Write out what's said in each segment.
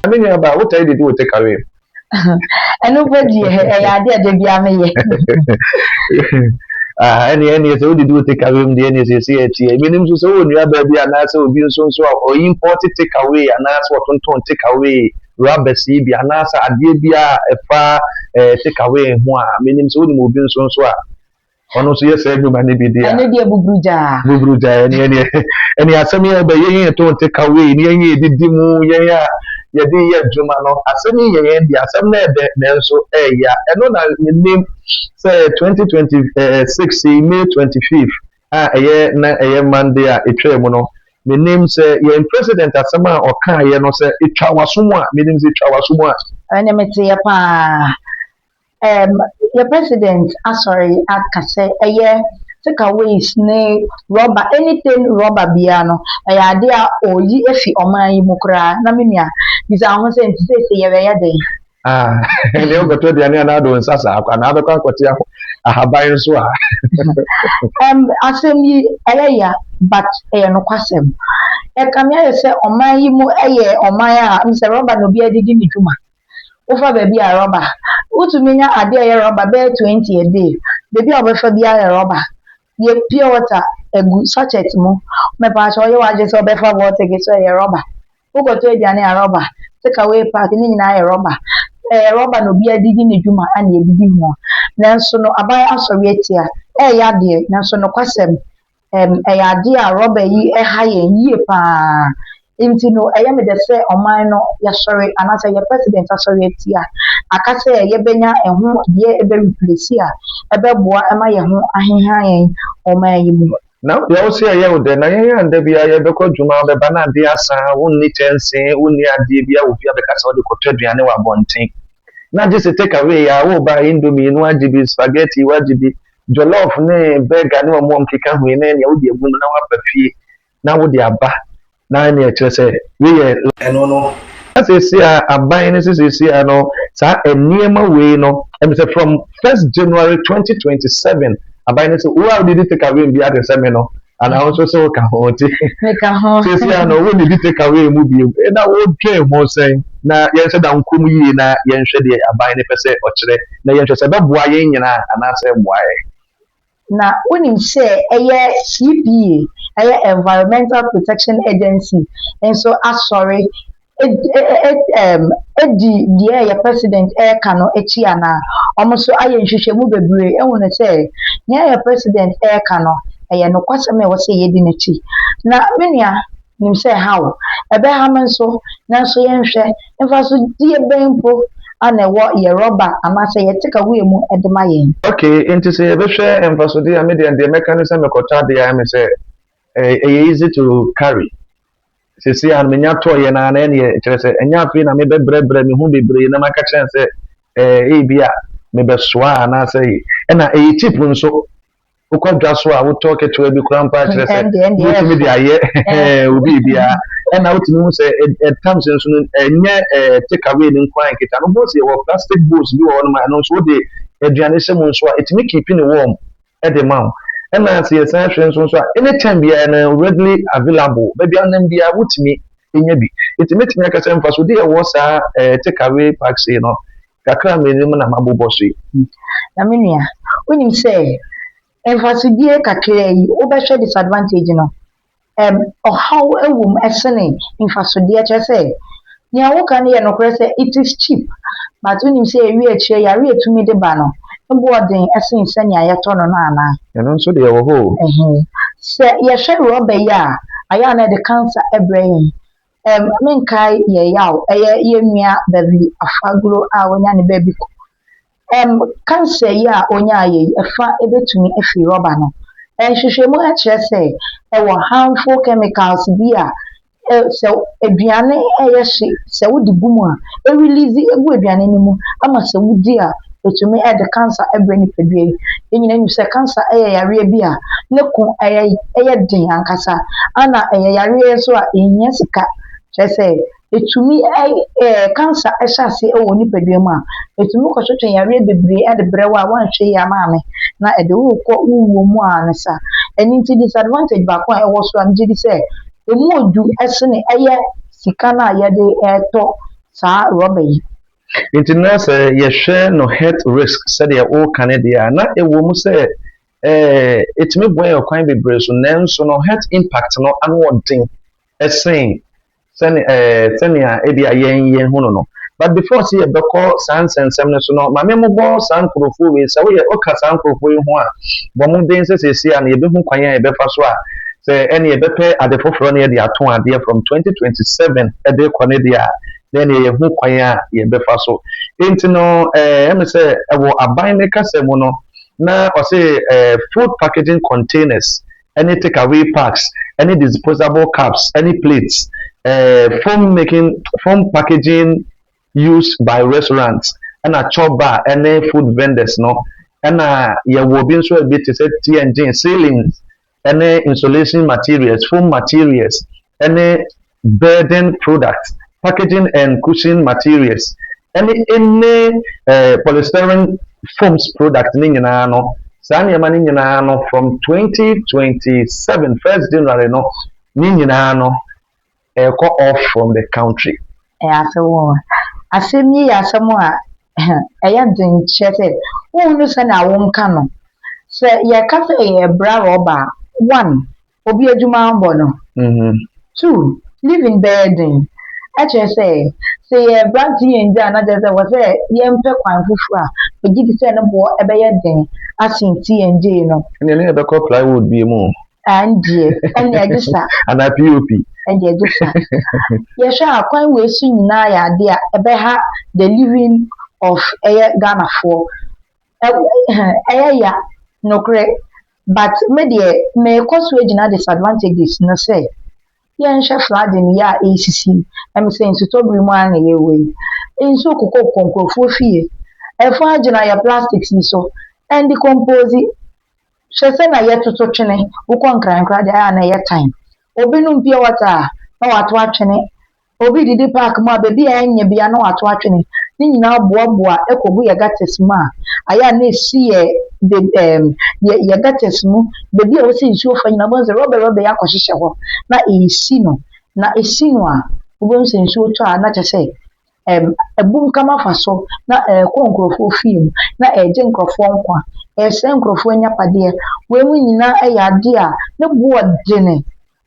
mean about what I did do take away. And nobody idea de bia me any so did do take away the NSC meaning so when you have baby and answer will be so or imported take away and ask what on take away rubber see be an answer adebia a far take away meaning so the movie so ono so yes every man be there and dey bubruja any asemi be yen to take away ni yen edidimu yen ya ye dey ye djuma no asemi yen di asem na ebe na nso ya eno na name say 2026 May 25th na Monday a etwa mu no me name say ye president asema o kan ye no say etwa wasomu a me name say etwa wasomu a ene mete ya pa your president sorry akase take away snake rubber anything rubber bia no ade a oyi efi oman yi mukra na menua bisa ho se nti se ye be ya den ele o goto de ani na do nsasa akwa na abekwa akwoti ahaban so a asem yi ya but no kwasem kamia se oman yi mu oman a mse rubber no bia didi ni dwuma ofa baby a rubber utuminya ade a rubber be 20 a day baby obefa bia a rubber ye pure water egu sachet mu me pa so ye waje so obefa water ge so ye rubber ugoto ediane a rubber take away pack ni na a rubber rubber no bia didi ni dwuma ana ye didi ho nanso no abai asori atia ya de nanso no kwasem ya de a rubber yi ha ye yie pa inti no me de say oman no ya sorry anasa ye president asori atia aka say ye benya eho de ebe replace a ebe boa ema ye ho aheha yen oman yi mu now they also say ye de na ye and de bia ye be ko dwuma be ba na de asa wonni tense wonni ade bia wo bia be ka say de ko twaduane wa bonten na just take away ya wo ba indomie no ajibi spaghetti wajibi jollof ne burger ne mo mkeka hu ne ya wo de egum na wa ba fie na wo de aba na ne kire say we ye eno no as you see aban ne see ano sa eniema we no em say from 1st January 2027 aban ne say wo did take away bi ade say me no and I also say ka ho ti see ano wo did take away mu bi e na wo twen ho say na yen say da nkom yi na yen hwe de aban ne pese o kire na yen hwe say be boa yen nyina ana say boa na unim say CPA Environmental Protection Agency and so sorry the president kano echi ana omoso aye nhwehwemu bebre ehunu say nya president kano no kwaseme wo say yedi nachi na menua nim say how ebe ha menso na so ye nhwe mfa so die benpo ana wo ye rubber ama say ye tika we mu edema yen okay into say ebe hwe mfa so die media the mechanism ekota de ya me say easy to carry sisi an menya to ye na na ne kire se enya afi na me bebre me hu bebre na maka kire se bia me be soa na say na cheap nso ukwadwa so a wo talk to e bi krampa kire se wo media ye obi bia na wo timi hu se terms nso enye take away ni nkwan kita no bo se wo plastic bowls bi wo no ma no so de aduane se mu nso a it make keeping warm at the mouth and I see a session so anytime be readily available. Maybe an MBA would me in your be. It makes me like a same for so dear was take away packs, you know. Kakra minimum amabu bossy. Naminia, when you say, and for so dear Kakre, overshare disadvantage, you know. Or how a woman essene in for so dear say. Nya wo kan ye no kwese it is cheap, but when you say we a chair, you to me the banner. Boarding esin senya ya tono na ana eno nso de wo ho se ye hwe rubber ya aya na de cancer ebrain menkai ye yaw ye nua baby afaguro a wonya ne baby ko cancer ya onya ye efa ebetumi efi rubber no hwehwemu a kire se wo harmful chemicals bi a se aduane ye hye se wodi gumu a release egu aduane ni mu ama se wodi a etumi the cancer ebrani pedwe enyina nyu se cancer yare bi a ne ko din ankasa ana yare so a enya sika chese etumi cancer ehase ewo ni pedwe mu a etumi ko hwetwe yare bebre de brewa wanhwe ya maame na de wo ko wo mu ansa eni ti disadvantage ba ko ewo so am jidi se emu odu esene sika na ye de to saa rubber yi. Nti na sɛ yɛhwɛ no health risk sɛdeɛ woka ne deɛ a na ɛwɔ mu sɛ ɛtumi boa yɛ kwan bebree so nanso no health impact no ano ɔden ɛsen sɛnea ebi a yɛn hu no. But before sɛ yɛbɛkɔ saa nsɛnsɛm no so no maame mmobɔ saa nkurɔfoɔ wei sɛ woka saa nkurɔfoɔ yi ho a bɔ mmɔden sɛ seesie a na yɛbɛhu kwan a yɛbɛfa so a sɛ ɛne yɛbɛpɛ ade foforɔ no yɛde ato adeɛ from 2027 ɛde kɔ ne deɛ a then yɛhu kwan a yɛbɛfa so. Nti no ɛme sɛ ɛwɔ aban ne kasa mu no na ɔse food packaging containers any takeaway packs any disposable cups any plates foam packaging used by restaurants and a chop bar any food vendors no and yɛwɔ bi nso a bi te sɛ TNG ceilings any insulation materials foam materials any bedding products packaging and cushion materials any polystyrene foams product ne nyinaa no saa nneɛma ne nyinaa no from 2027 1st January no ne nyinaa no ɛkɔ off from the country. Asɛm yi yɛ asɛm a ɛyɛ den kyerɛ sɛ wohunu sɛnea wonka no sɛ yɛka sɛ yɛbra rɔba 1 obi adwuma mbɔ no 2 living burden ɛkyerɛ sɛ yɛbra nti yɛngye a na kyerɛ sɛ wɔ sɛ yɛmpɛ kwan foforɔ a ɔgye di sɛ ne boɔ ɛbɛyɛ den asen nti yɛngye no ɛne ne yɛbɛkɔ plywood bi mu andeɛ ɛne ɛgye sa ana POP ɛde ɛgye sa yɛhwɛ a kwan wei so nyinaa yɛ ade a ɛbɛha the living of ɛyɛ Ghanafoɔ ɛyɛ ya nokorɛ but me deɛ meekɔ so agyina disadvantages no sɛ yɛnhwɛ flooding yɛ a ɛsisi ɛme sɛ nsutɔbiri mu a na yɛwɔ yi nsuo kokɔ nkurɔfoɔ fie ɛfo agyina yɛ plastics yi so ɛnde compose hwɛ sɛ na yɛtoto twene wokɔ nkrankra deɛ a na ɛyɛ time obi nom pure water a na wato atwene obi didi park mu a baabi a ɛnyɛ bia na wato atwene ne nyinaa boaboa ɛkɔgu yɛ gutters mu a ayɛ a na ɛsi yɛ gutters mu baabi a wɔsɛ nsuo fa nyinaa bɔn sɛ rɔbɛ yɛ akɔhyehyɛ hɔ na ɛsi no a wobɛhu sɛ nsuo tɔ a na kyɛ sɛ ɛbum kama fa so na ɛkɔ nkurɔfoɔ fie mu na ɛgye nkurɔfoɔ nkwa ɛsɛ nkurɔfoɔ nyapadeɛ wei mu nyinaa ɛyɛ ade a ne boɔ dene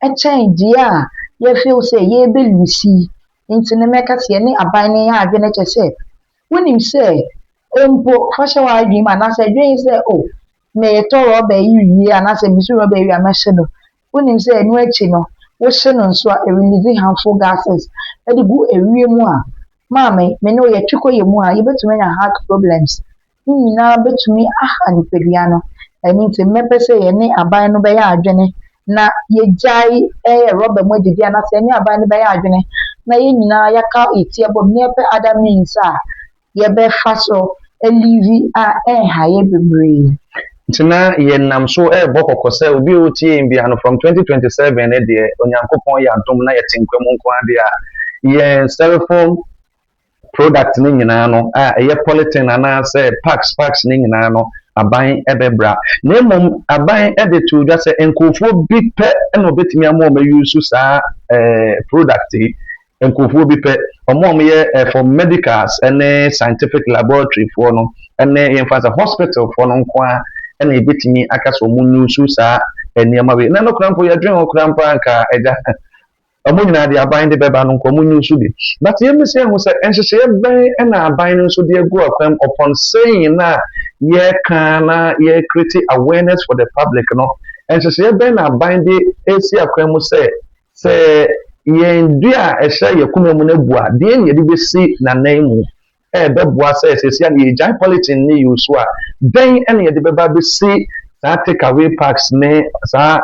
ɛkyɛn deɛ a yɛfeel sɛ yɛbɛlusi nti ne mɛka sɛ yɛne aban ne yɛ adwene kyɛ sɛ wonim sɛ mpo fa hyɛ wɔ adwene mu anaasɛ adwene sɛ meyɛtɔ rɔba yi wie anaasɛ mesu rɔba yi wie a mɛhye no wonim sɛ ɛno akyi no wohye no nso a ɛrelease harmful gases ɛde gu ewie mu a maame me ne yɛtwi kɔ yɛ mu a yɛbɛtumi anya heart problems ne nyinaa bɛtumi aha nipadua no ɛno nti mmɛpɛ sɛ yɛne aban no bɛyɛ adwene na yɛgyae ɛyɛ rɔba mu adidi anaasɛ yɛne aban no bɛyɛ adwene na yɛn nyinaa yɛka ɛti ɛbɔ mu na yɛpɛ other means a yɛbɛfa so alivi a ɛnha yɛ bebree. Nti na yɛnam so ɛbɔ kɔkɔ sɛ obi a otie bia no from 2027 ne deɛ onyankopɔn yɛ adom na yɛte nkwa mu nko ade a yɛn styrofoam product ne nyinaa no a ɛyɛ polythene anaasɛ packs ne nyinaa no aban ɛbɛbra na mmom aban ɛde to dwa sɛ nkurɔfoɔ bi pɛ ɛna obetumi ama ɔmo use saa product yi nkurɔfoɔ bi pɛ ɔmo yɛ for medicals ɛne scientific laboratory foɔ no ɛne yɛmfa sɛ hospital foɔ no nko a ɛna ebetumi aka sɛ ɔmo use saa nneɛma wei na no kora mpo yɛdwen wɔ kora mpo anka ɛgya ɔmo nyinaa de aban de bɛba no nko ɔmo use bi but yɛn sɛ ɛho sɛ nhyehyɛeɛ bɛn ɛna aban no nso de agu akwam upon saying na yɛka na create awareness for the public no nhyehyɛeɛ bɛn na aban de esi akwam mu sɛ yɛn dua a ɛhyɛ yɛ kuma mu no abu a deɛ na yɛde bɛsi n'anan mu ɛbɛboa sɛ ɛsɛsi a yɛgyae polythene ne use so a bɛn ɛna yɛde bɛba bɛsi saa take away packs ne saa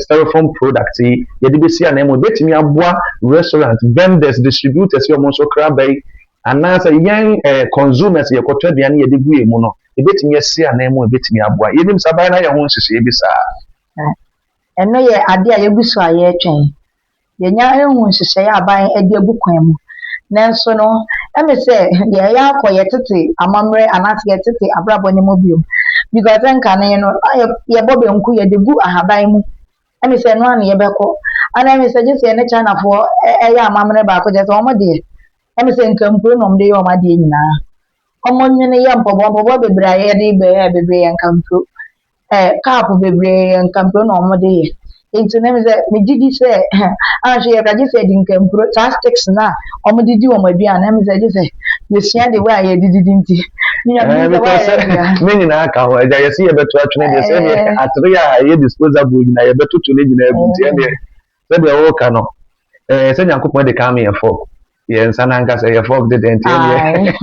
styrofoam product yi yɛde bɛsi anan mu ebɛtumi aboa restaurant vendors distributors yi ɔmo nso kora bɛyi anaasɛ yɛn consumers yɛkɔtɔ aduane yɛde gu yɛn mu no ebɛtumi asi anan mu ebɛtumi aboa yɛnim sɛ aban na yɛ ho nhyehyɛeɛ bi saa ɛno yɛ ade a yɛgu so a yɛretwɛn yɛnya ehu nhyehyɛeɛ aban ɛde agu kwan mu nanso no ɛme sɛ yɛyɛ akɔ yɛtete amammerɛ anaasɛ yɛtete abrabɔ ne mu bio because nka ne no yɛbɔ benku yɛde gu ahaban mu ɛme sɛ no ana yɛbɛkɔ ana ɛme sɛ gye sɛ yɛne Chinafoɔ ɛyɛ amammerɛ baako kyɛ sɛ ɔmo deɛ I'm saying campaign on the Omadina. Ọmọnyene yɛ mpɔbɔ bebree a yɛde bɛyɛ bebree yɛ nkamfo cap bebree yɛ nkamfo na ɔmode yɛ nti na sɛ megye di sɛ ahwɛ yɛkagye sɛ yɛde nkampuro saa sticks no a ɔmode di wɔn aduane na mesɛ gye sɛ yɛsua de wɔ a yɛde didi nti me nyinaa ka ho agya yɛsɛ yɛbɛto atwene deɛ sɛ deɛ atere a ɛyɛ disposable nyinaa yɛbɛtoto no nyinaa gu nti ɛdeɛ sɛdeɛ wɔwoka no sɛ nyankopɔn de ka me yɛ fɔ yɛnsa no ankasa yɛ fɔ dede nti ɛdeɛ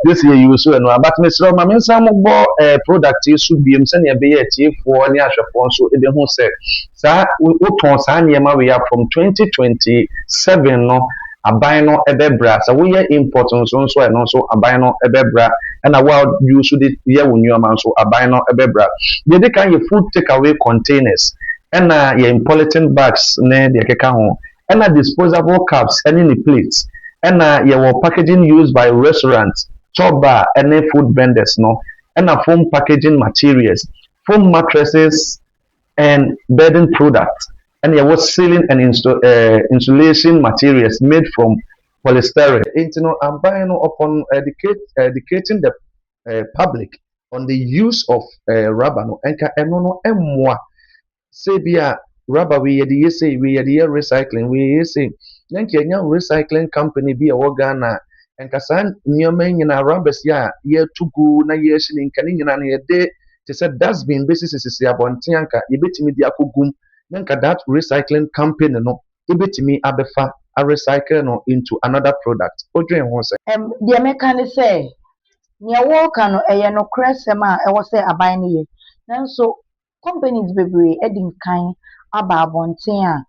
this yɛ use no but mesrɛ ma me nsa mobɔ product yi so biom sɛnea ɛbɛyɛ atiefoɔ ne ahwɛfoɔ nso ɛbɛhu sɛ saa wotɔn saa nneɛma wei a from 2027 no aban no ɛbɛbra sɛ woyɛ import nso ɛno nso aban no ɛbɛbra ɛna wo a use de yɛ wo nneɛma nso aban no ɛbɛbra deɛ de kan yɛ food takeaway containers ɛna yɛ polythene bags ne deɛ ɛkeka ho ɛna disposable cups ɛne ne plates ɛna yɛwɔ packaging used by restaurants chop bar ɛne food vendors no ɛna foam packaging materials foam mattresses and bedding products and yɛwɔ ceiling and insulation materials made from polystyrene. Nti no aban no upon educating the public on the use of rubber no ɛnka ɛno no ɛmmoa sɛ bi a rubber we yɛde yɛ sɛ we yɛde yɛ recycling we yɛ sɛ na nka yɛnya recycling company bi a ɛwɔ Ghana ɛnka saa nneɛma nyinaa rubbers yi a yɛtu gu na yɛhye ne nka ne nyinaa no yɛde te sɛ dustbin bɛsisisisi abɔnten anka yɛbɛtumi de akɔgum na nka that recycling company no ɛbɛtumi abɛfa a recycle no into another product odwen ho sɛ deɛ mɛka ne sɛ nea wɔka no ɛyɛ nokorɛ sɛm a ɛwɔ sɛ aban no yɛ nanso companies bebree ɛdi nkan aba abɔnten a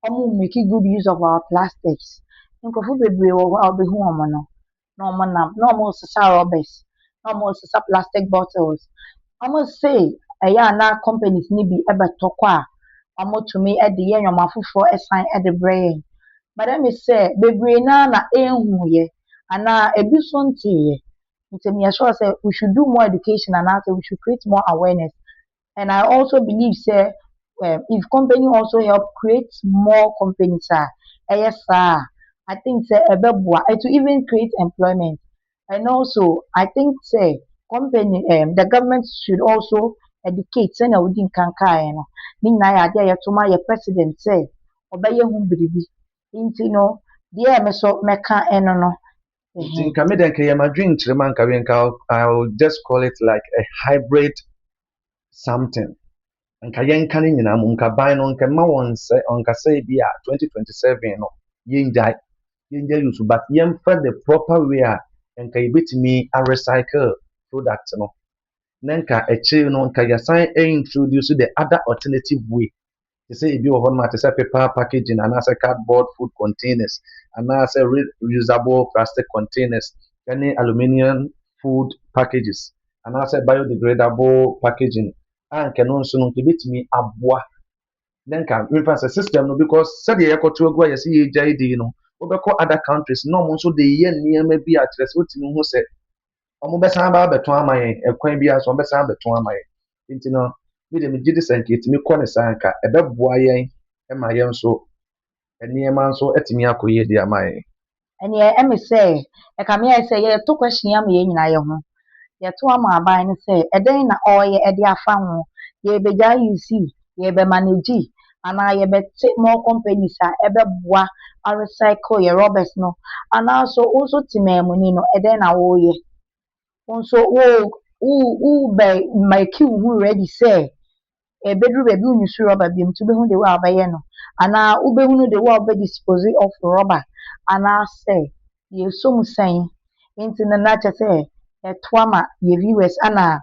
ɔmo make good use of our plastics nkurɔfo bebree wɔ hɔ a wobɛhu wɔn no na ɔmo nam na ɔmo sesa rubbers na ɔmo sesa plastic bottles ɔmo say ɛyɛ a na companies no bi ɛbɛtɔ kɔ a ɔmo tumi ɛde yɛ nneɛma foforɔ ɛsan ɛde brɛ yɛn madam sɛ bebree naa na ɛnhu yɛ anaa ebi so nteeɛ nti me sure say we should do more education and also we should create more awareness and I also believe say if company also help create more companies ɛyɛ saa I think say ɛbɛboa it will even create employment and also I think say company the government should also educate sɛnea wodi nkan kaeɛ no ne nyinaa yɛ adeɛ a yɛto ma yɛ president sɛ ɔbɛyɛ ho biribi nti no deɛ ɛmɛ so mɛka ɛno no nka me den ka yɛ madwen kyerɛ ma nka we nka I'll just call it like a hybrid something nka yɛnka ne nyinaa mu nka ban no nka ma wɔn sɛ ɔnka sɛ bi a 2027 no yɛngyae use but yɛmfa the proper way a nka yɛbɛtumi a recycle product no na nka akyire no nka yɛsan introduce the other alternative way te sɛ ebi wɔ hɔ no te sɛ paper packaging anaasɛ cardboard food containers anaasɛ reusable plastic containers ɛne aluminium food packages anaasɛ biodegradable packaging anka no nso no yɛbɛtumi aboa na nka mefa sɛ system no because sɛdeɛ yɛkɔto agu a yɛsɛ yɛgyae di no wobɛkɔ other countries na ɔmo nso de yɛ nneɛma bi a kyerɛ sɛ wotumi ho sɛ ɔmo bɛsan abɛto ama yɛn ɛkwan bi a so ɔmo bɛsan abɛto ama yɛn nti no me de megye de sɛ nka yɛtumi kɔ ne saa nka ɛbɛboa yɛn ɛma yɛn nso nneɛma nso ɛtumi akɔ yie de ama yɛn ɛneɛ ɛme sɛ ɛka me ayɛ sɛ yɛto question ama yɛn nyinaa yɛ ho yɛto ama aban no sɛ ɛdɛn na ɔreyɛ ɛde afa ho yɛbɛgya UC yɛbɛmanage anaa yɛbɛte more companies a ɛbɛboa a recycle yɛ rubbers no anaaso wo nso te maamuni no ɛdɛn na wɔreyɛ wo nso wo bɛ make wo ho ready sɛ ɛbɛduru baabi wo nyusu rubber bi mu nti wobɛhu de wo a wobɛyɛ no anaa wobɛhu de wo a wobɛdispose of rubber anaasɛ yɛso mu sɛn nti no na kyerɛ sɛ yɛto ama yɛ viewers ana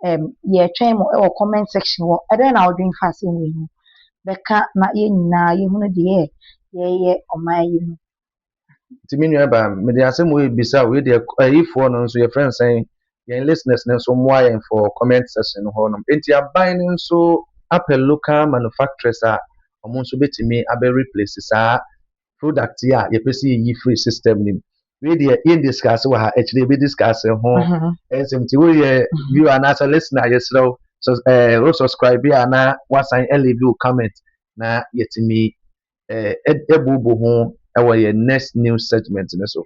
yɛtwɛn mo ɛwɔ comment section wɔ ɛdɛn na wodwen fa asɛm wei ho bɛka na yɛn nyinaa yɛhunu deɛ yɛyɛ ɔman yi mu nti me nua ba mede asɛm wo ebisa wo de ayifoɔ no nso yɛfrɛ nsɛn yɛn listeners no nso mmoa yɛn for comment section hɔ no nti aban no nso apɛ local manufacturers a ɔmo nso betumi abɛ replace saa product yi a yɛpɛ sɛ yɛyi free system nim we deɛ yɛn discuss wɔ ha akyire yɛbɛ discuss ho ɛsɛm nti woyɛ viewer anaasɛ listener yɛsrɛ wo subscribe a na wasan leave wo comment na yɛtumi ɛbubu ho ɛwɔ yɛ next news segment ne so